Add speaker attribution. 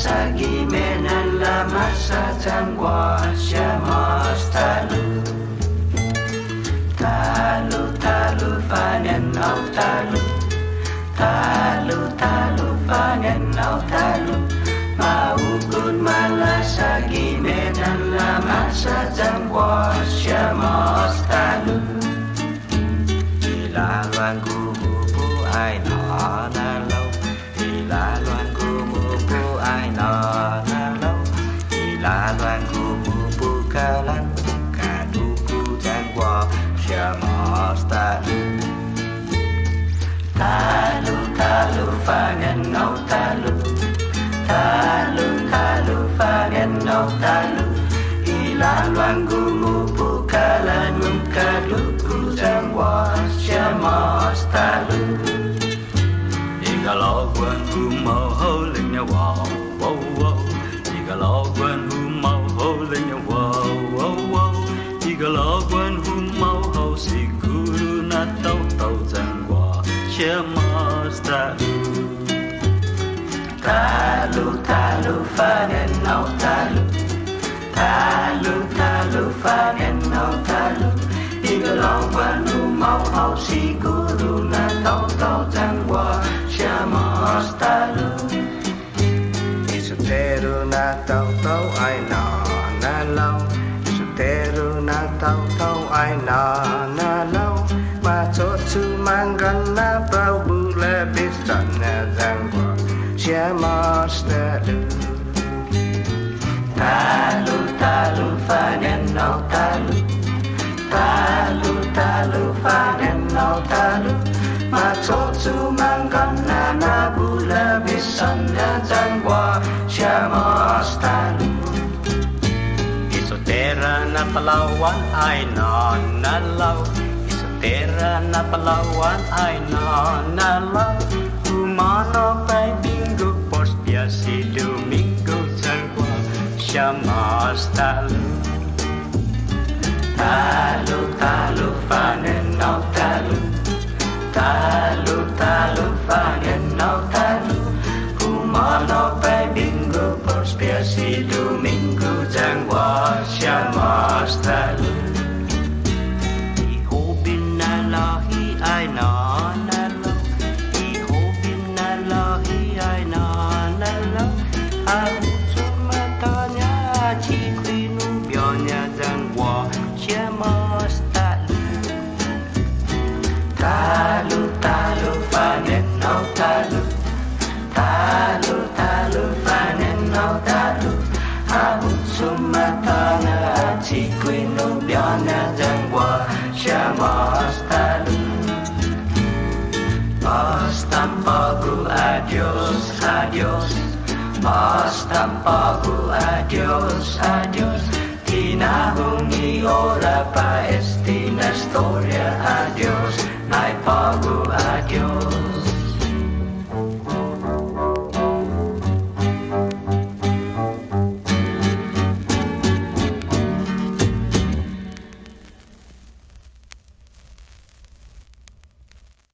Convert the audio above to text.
Speaker 1: seguiment en la massa d'angoixa mostra-lo. Talo, talo, panenau, talo. Talo, talo, panenau, talo. Maugod malasagimen ang laman sa d'angoixa mostra-lo. Ilaluan gumupo ay nanalaw. Ilaluan gumupo ay nanalaw. Ilaluan gumupo kalan kaduku d'angoixa mostra-lo. Talo, talo, panenau, talo. Talo, talo, panenau, talo. Ilaluan gumupo kalan kaduku d'angoixa mostra-lo. Igalawan humau linya wow wow wow. Igalawan humau linya wow wow wow. Igalawan humau siguro na tau d'angoixa mostra-lo. Talo, talo, panenau, talo. Talo, talo, panenau, talo. Igalawan humau siguro na tau d'angoixa mostra-lo. Isotero na tau ay nanalaw. Isotero na tau ay nanalaw. Matsotsu manggan na paubula bisan na d'angoixa mostra-lo. Talo, talo, panenau, talo. Talo, talo, panenau, talo. Matsotsu manggan na nabula bisan na d'angoixa mostra-lo. Isotera na Palawan ay nanalaw. Isotera na Palawan ay nanalaw. Humano kay Bingo Porspia si Domingo d'angoixa mostra-lo. Talo, talo, panenau, talo. Talo, talo, panenau, talo. Humano kay Bingo Porspia si Domingo d'angoixa mostra-lo. Ihobin na lahi ay nanalaw. Ihobin na lahi ay nanalaw. Ang sumata niya chikwinubyo niya d'angoixa mostra-lo. Talo, talo, panenau, talo. Talo, talo, panenau, talo. Ang sumata niya chikwinubyo niya d'angoixa mostra-lo. Postampago, adios, adios. Postampago, adios, adios. Tinahungi ora pa estina storia, adios. Ay pago,